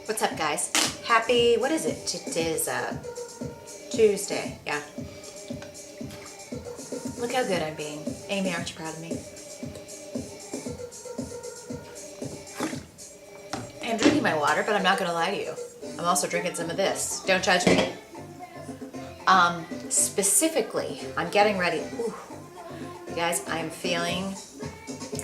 What's up, guys? Happy, what is it? It is Tuesday, yeah. Look how good I'm being. Amy, aren't you proud of me? I'm drinking my water, but I'm not gonna lie to you. I'm also drinking some of this. Don't judge me. Specifically, I'm getting ready. Ooh. You guys, I'm feeling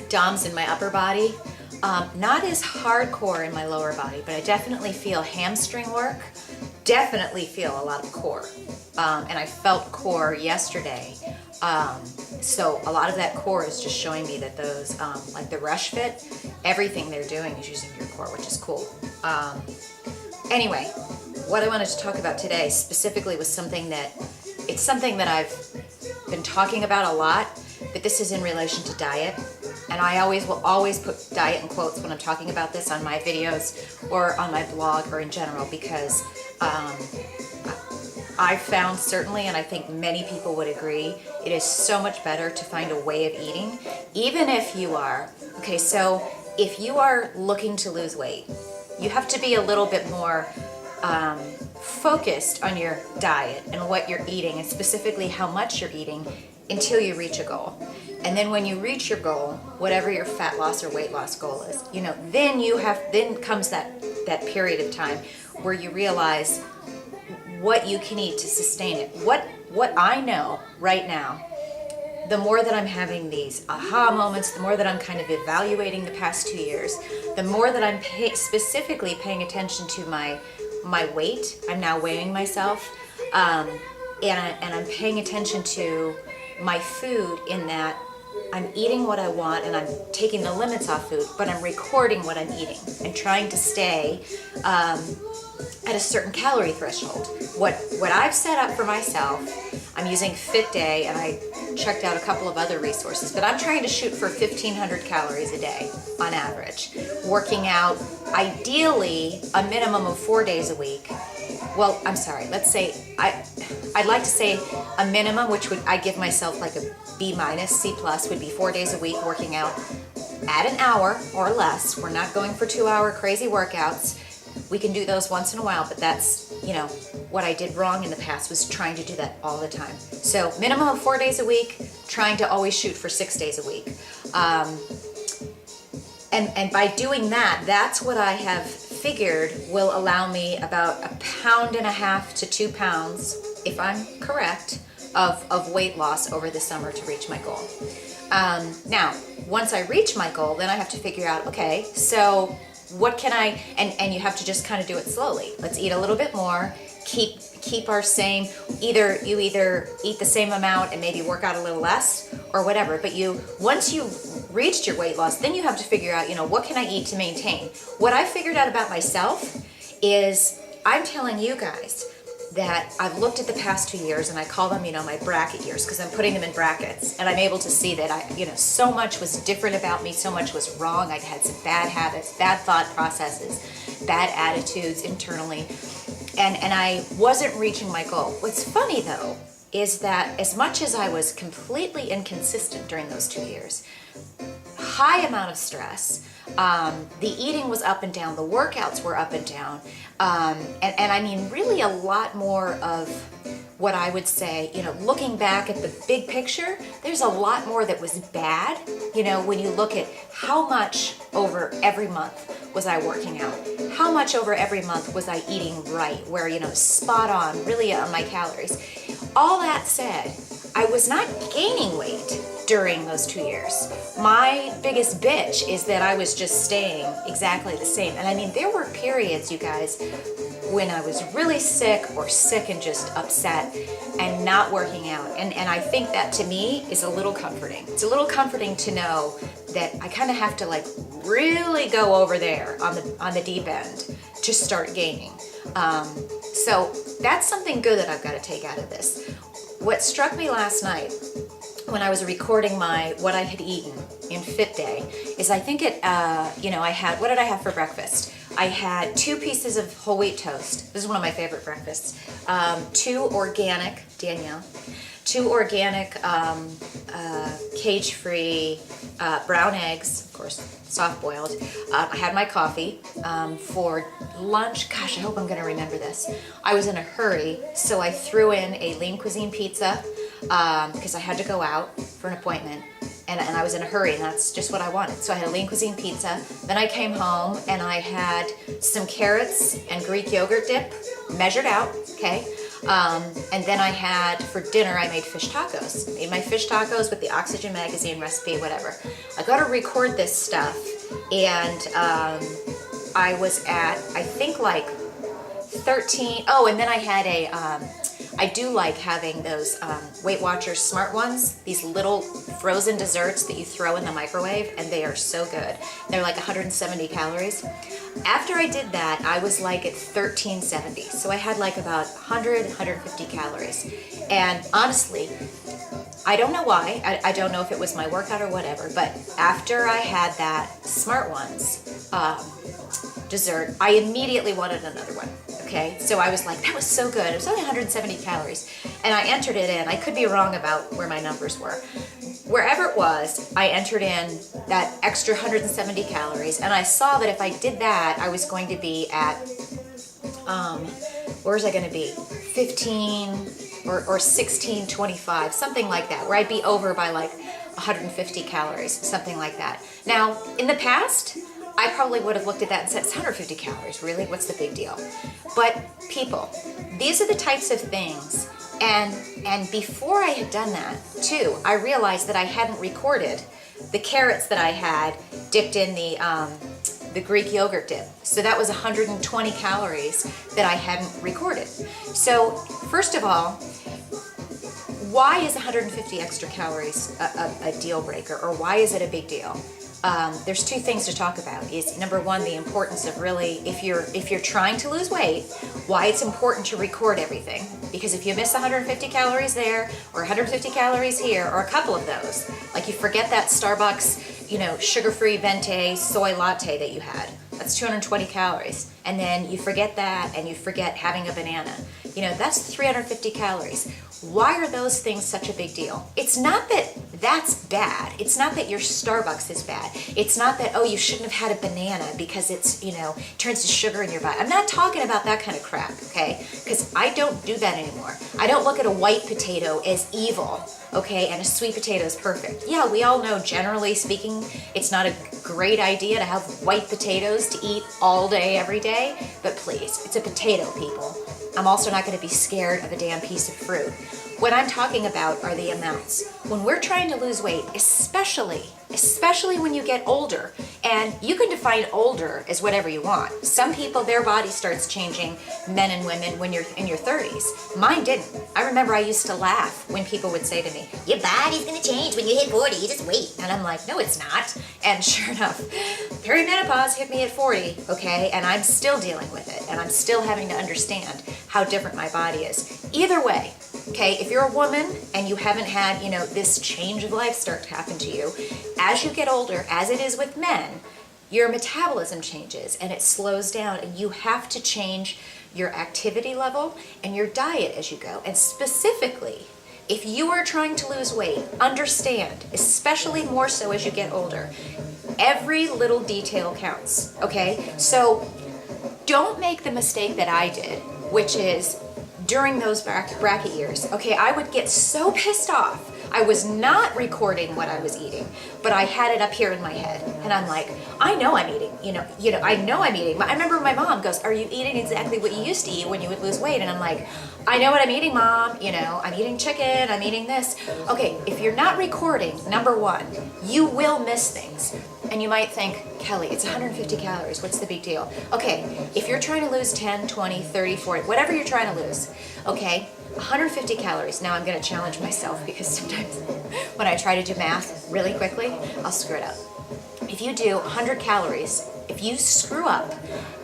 DOMS in my upper body. Not as hardcore in my lower body, but I definitely feel hamstring work. Definitely feel a lot of core. And I felt core yesterday. So a lot of that core is just showing me that those, like the Rush Fit, everything they're doing is using your core, which is cool. Anyway, what I wanted to talk about today specifically was something that I've been talking about a lot, but this is in relation to diet. And I will always put diet in quotes when I'm talking about this on my videos or on my blog or in general, because I've found certainly, and I think many people would agree, it is so much better to find a way of eating, even if you are, okay, so if you are looking to lose weight, you have to be a little bit more focused on your diet and what you're eating, and specifically how much you're eating until you reach a goal. And then when you reach your goal, whatever your fat loss or weight loss goal is, then comes that period of time where you realize what you can eat to sustain it. What I know right now, the more that I'm having these aha moments, the more that I'm kind of evaluating the past 2 years, the more that I'm specifically paying attention to my weight. I'm now weighing myself, and I'm paying attention to my food, in that I'm eating what I want and I'm taking the limits off food, but I'm recording what I'm eating and trying to stay at a certain calorie threshold. What I've set up for myself, I'm using Fit Day, and I checked out a couple of other resources, but I'm trying to shoot for 1,500 calories a day on average. Working out, ideally, a minimum of 4 days a week. Well, I'm sorry, let's say, I'd like to say a minimum, which I give myself like a B minus, C plus, would be 4 days a week working out at an hour or less. We're not going for 2-hour crazy workouts. We can do those once in a while, but that's, what I did wrong in the past was trying to do that all the time. So minimum of 4 days a week, trying to always shoot for 6 days a week. And by doing that, that's what I have figured will allow me about 1.5 pounds to 2 pounds, if I'm correct, of weight loss over the summer to reach my goal. Now, once I reach my goal, then I have to figure out, okay, so what can I, and you have to just kind of do it slowly. Let's eat a little bit more, keep our same, you either eat the same amount and maybe work out a little less or whatever, but once you reached your weight loss, then you have to figure out, what can I eat to maintain? What I figured out about myself is, I'm telling you guys that I've looked at the past 2 years, and I call them, my bracket years, because I'm putting them in brackets, and I'm able to see that so much was different about me, so much was wrong. I'd had some bad habits, bad thought processes, bad attitudes internally, and I wasn't reaching my goal. What's funny though is that as much as I was completely inconsistent during those 2 years, high amount of stress, the eating was up and down, the workouts were up and down, and I mean really a lot more of what I would say, looking back at the big picture, there's a lot more that was bad, when you look at how much over every month was I working out, how much over every month was I eating right, where, spot on, really on my calories. All that said, I was not gaining weight during those 2 years. My biggest bitch is that I was just staying exactly the same. And I mean, there were periods, you guys, when I was really sick and just upset and not working out. And I think that to me is a little comforting. It's a little comforting to know that I kind of have to like really go over there on the deep end to start gaining. So that's something good that I've got to take out of this. What struck me last night when I was recording what I had eaten in Fit Day is, I think what did I have for breakfast? I had 2 pieces of whole wheat toast. This is one of my favorite breakfasts. 2 organic, Danielle, 2 organic, cage-free brown eggs, of course, soft-boiled. I had my coffee. For lunch, gosh, I hope I'm going to remember this. I was in a hurry, so I threw in a lean cuisine pizza because I had to go out for an appointment. And I was in a hurry, and that's just what I wanted. So I had a lean cuisine pizza. Then I came home, and I had some carrots and Greek yogurt dip, measured out, okay? And then I had, for dinner, I made fish tacos. Made my fish tacos with the Oxygen magazine recipe, whatever. I got to record this stuff, and I was at, I think, like 13. Oh, and then I had I do like having those Weight Watchers Smart Ones, these little frozen desserts that you throw in the microwave, and they are so good. They're like 170 calories. After I did that, I was like at 1370. So I had like about 100, 150 calories. And honestly, I don't know why. I don't know if it was my workout or whatever, but after I had that Smart Ones dessert, I immediately wanted another one. Okay, so I was like, that was so good. It was only 170 calories. And I entered it in. I could be wrong about where my numbers were. Wherever it was, I entered in that extra 170 calories. And I saw that if I did that, I was going to be at, where was I going to be? 15 or 1625, something like that, where I'd be over by like 150 calories, something like that. Now, in the past, I probably would have looked at that and said, it's 150 calories, really? What's the big deal? But people, these are the types of things. And before I had done that, too, I realized that I hadn't recorded the carrots that I had dipped in the Greek yogurt dip. So that was 120 calories that I hadn't recorded. So first of all, why is 150 extra calories a deal breaker, or why is it a big deal? There's 2 things to talk about. Is number 1, the importance of really, if you're trying to lose weight, why it's important to record everything. Because if you miss 150 calories there, or 150 calories here, or a couple of those, like you forget that Starbucks, sugar-free venti soy latte that you had, that's 220 calories. And then you forget that, and you forget having a banana. That's 350 calories. Why are those things such a big deal? It's not that that's bad. It's not that your Starbucks is bad. It's not that, oh, you shouldn't have had a banana because it's, turns to sugar in your body. I'm not talking about that kind of crap, okay? Because I don't do that anymore. I don't look at a white potato as evil, okay, and a sweet potato is perfect. Yeah, we all know, generally speaking, it's not a great idea to have white potatoes to eat all day, every day, but please, it's a potato, people. I'm also not going to be scared of a damn piece of fruit. What I'm talking about are the amounts. When we're trying to lose weight, especially when you get older, and you can define older as whatever you want. Some people, their body starts changing, men and women, when you're in your 30s. Mine didn't. I remember I used to laugh when people would say to me, your body's going to change when you hit 40, you just wait. And I'm like, no, it's not. And sure enough, perimenopause hit me at 40, okay, and I'm still dealing with it, and I'm still having to understand how different my body is. Either way, okay, if you're a woman and you haven't had, this change of life start to happen to you, as you get older, as it is with men, your metabolism changes and it slows down, and you have to change your activity level and your diet as you go. And specifically, if you are trying to lose weight, understand, especially more so as you get older, every little detail counts, okay? So don't make the mistake that I did, which is during those bracket years, okay, I would get so pissed off. I was not recording what I was eating, but I had it up here in my head, and I'm like, I know I'm eating, I know I'm eating. I remember my mom goes, are you eating exactly what you used to eat when you would lose weight? And I'm like, I know what I'm eating, Mom. I'm eating chicken, I'm eating this. Okay, if you're not recording, number 1, you will miss things. And you might think, Kelly, it's 150 calories, what's the big deal? Okay, if you're trying to lose 10, 20, 30, 40, whatever you're trying to lose, okay, 150 calories. Now I'm going to challenge myself, because sometimes when I try to do math really quickly, I'll screw it up. If you do 100 calories, if you screw up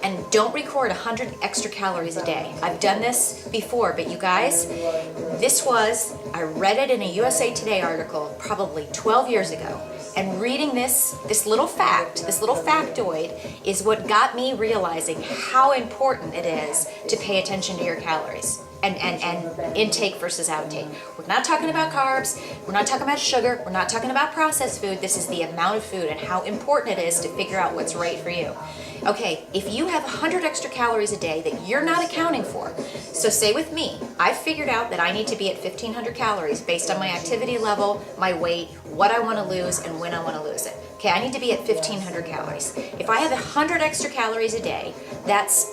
and don't record 100 extra calories a day, I've done this before, but you guys, I read it in a USA Today article probably 12 years ago, and reading this little factoid is what got me realizing how important it is to pay attention to your calories. and intake versus outtake. We're not talking about carbs, we're not talking about sugar, we're not talking about processed food. This is the amount of food and how important it is to figure out what's right for you. Okay, if you have 100 extra calories a day that you're not accounting for, so say with me, I've figured out that I need to be at 1,500 calories based on my activity level, my weight, what I want to lose, and when I want to lose it. Okay, I need to be at 1,500 calories. If I have 100 extra calories a day, that's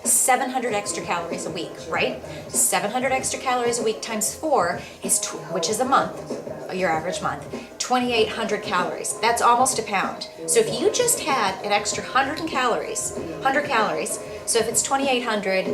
700 extra calories a week, right? 700 extra calories a week times 4 is, which is a month, your average month, 2,800 calories. That's almost a pound. So if you just had an extra 100 calories, so if it's 2,800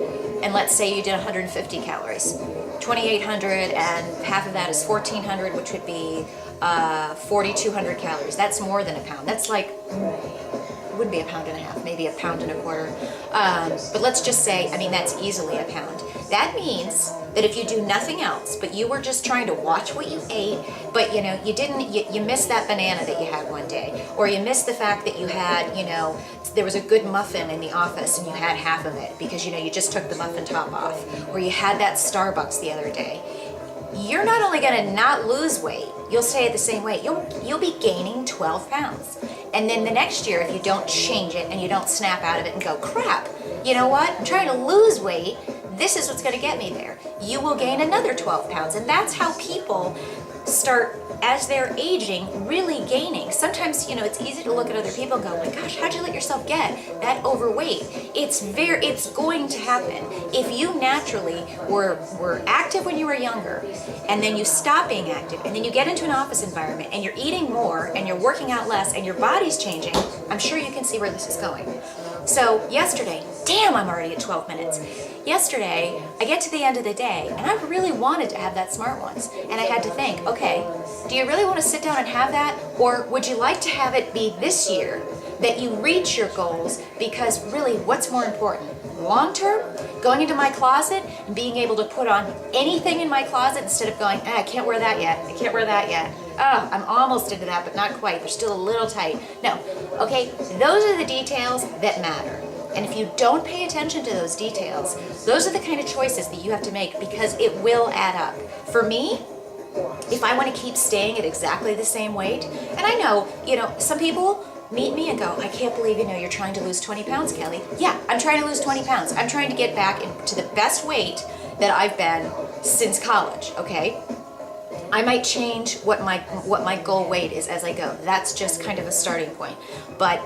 and let's say you did 150 calories, 2,800 and half of that is 1,400, which would be 4,200 calories. That's more than a pound. That's like, it wouldn't be a pound and a half, maybe a pound and a quarter. But let's just say, I mean, that's easily a pound. That means that if you do nothing else, but you were just trying to watch what you ate, but you know, you missed that banana that you had one day, or you missed the fact that you had, you know, there was a good muffin in the office and you had half of it because, you know, you just took the muffin top off, or you had that Starbucks the other day. You're not only gonna not lose weight, you'll stay at the same weight, you'll be gaining 12 pounds. And then the next year, if you don't change it and you don't snap out of it and go, crap, you know what, I'm trying to lose weight, this is what's gonna get me there. You will gain another 12 pounds. And that's how people start, as they're aging, really gaining. Sometimes, you know, it's easy to look at other people and go, oh my gosh, how'd you let yourself get that overweight? It's going to happen. If you naturally were active when you were younger, and then you stop being active, and then you get into an office environment, and you're eating more, and you're working out less, and your body's changing, I'm sure you can see where this is going. So yesterday, damn, I'm already at 12 minutes. Yesterday, I get to the end of the day, and I really wanted to have that Smart Ones. And I had to think, okay, do you really want to sit down and have that? Or would you like to have it be this year that you reach your goals? Because really, what's more important? Long term, going into my closet and being able to put on anything in my closet instead of going, I can't wear that yet, I can't wear that yet. Oh, I'm almost into that, but not quite. They're still a little tight. No, okay, those are the details that matter. And if you don't pay attention to those details, those are the kind of choices that you have to make because it will add up. For me, if I want to keep staying at exactly the same weight, and I know, you know, some people meet me and go, I can't believe, you know, you're trying to lose 20 pounds, Kelly. Yeah, I'm trying to lose 20 pounds. I'm trying to get back into the best weight that I've been since college, okay? I might change what my goal weight is as I go. That's just kind of a starting point. But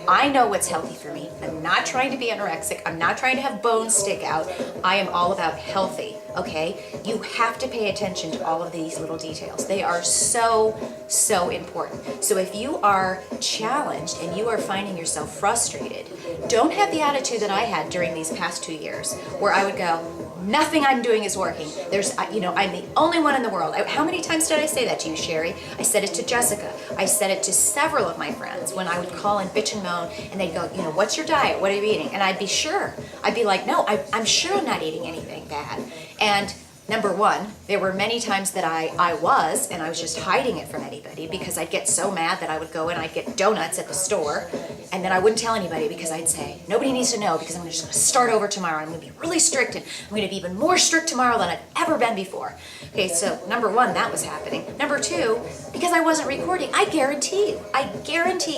I know what's healthy for me. I'm not trying to be anorexic. I'm not trying to have bones stick out. I am all about healthy, okay? You have to pay attention to all of these little details. They are so, so important. So if you are challenged and you are finding yourself frustrated, don't have the attitude that I had during these past 2 years where I would go, nothing I'm doing is working. There's, you know, I'm the only one in the world. How many times did I say that to you, Sherry? I said it to Jessica. I said it to several of my friends when I would call and bitch and moan, and they'd go, you know, what's your diet? What are you eating? And I'd be sure. I'd be like, no, I'm sure I'm not eating anything bad. And number one, there were many times that I was just hiding it from anybody because I'd get so mad that I would go and I'd get donuts at the store and then I wouldn't tell anybody because I'd say, nobody needs to know because I'm just going to start over tomorrow. I'm going to be really strict and I'm going to be even more strict tomorrow than I've ever been before. Okay, so number one, that was happening. Number two, because I wasn't recording, I guarantee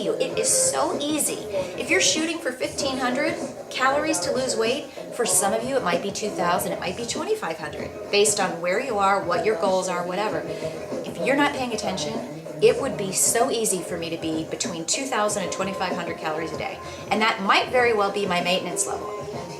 you, it is so easy. If you're shooting for 1,500 calories to lose weight, for some of you it might be 2,000, it might be 2,500, based on where you are, what your goals are, whatever. If you're not paying attention, it would be so easy for me to be between 2,000 and 2,500 calories a day. And that might very well be my maintenance level.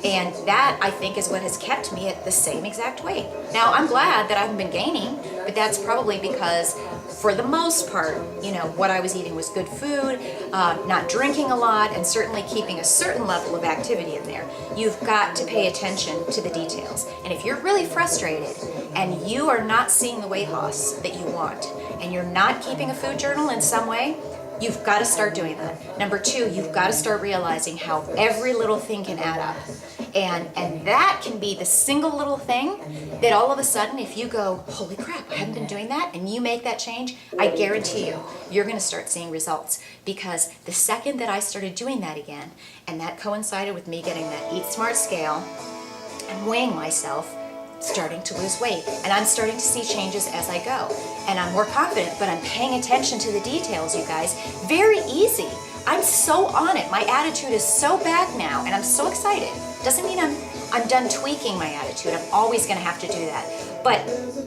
And that, I think, is what has kept me at the same exact weight. Now, I'm glad that I haven't been gaining, but that's probably because, for the most part, you know, what I was eating was good food, not drinking a lot, and certainly keeping a certain level of activity in there. You've got to pay attention to the details. And if you're really frustrated and you are not seeing the weight loss that you want, and you're not keeping a food journal in some way, you've got to start doing that. Number two, you've got to start realizing how every little thing can add up. And that can be the single little thing that all of a sudden, if you go, holy crap, I haven't been doing that, and you make that change, I guarantee you're going to start seeing results. Because the second that I started doing that again, and that coincided with me getting that Eat Smart scale and weighing myself, starting to lose weight, and I'm starting to see changes as I go. And I'm more confident, but I'm paying attention to the details, you guys. Very easy. I'm so on it. My attitude is so back now, and I'm so excited. Doesn't mean I'm done tweaking my attitude. I'm always gonna have to do that. But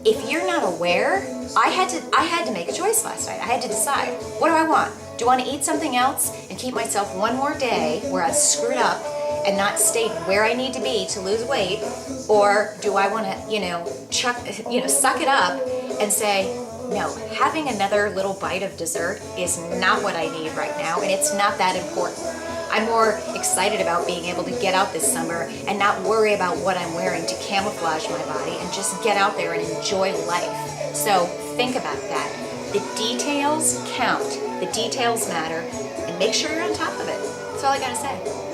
if you're not aware, I had to make a choice last night. I had to decide, what do I want? Do I want to eat something else and keep myself one more day where I've screwed up and not stayed where I need to be to lose weight? Or do I want to, suck it up and say, no, having another little bite of dessert is not what I need right now, and it's not that important. I'm more excited about being able to get out this summer and not worry about what I'm wearing to camouflage my body and just get out there and enjoy life. So think about that. The details count. The details matter, and make sure you're on top of it. That's all I gotta say.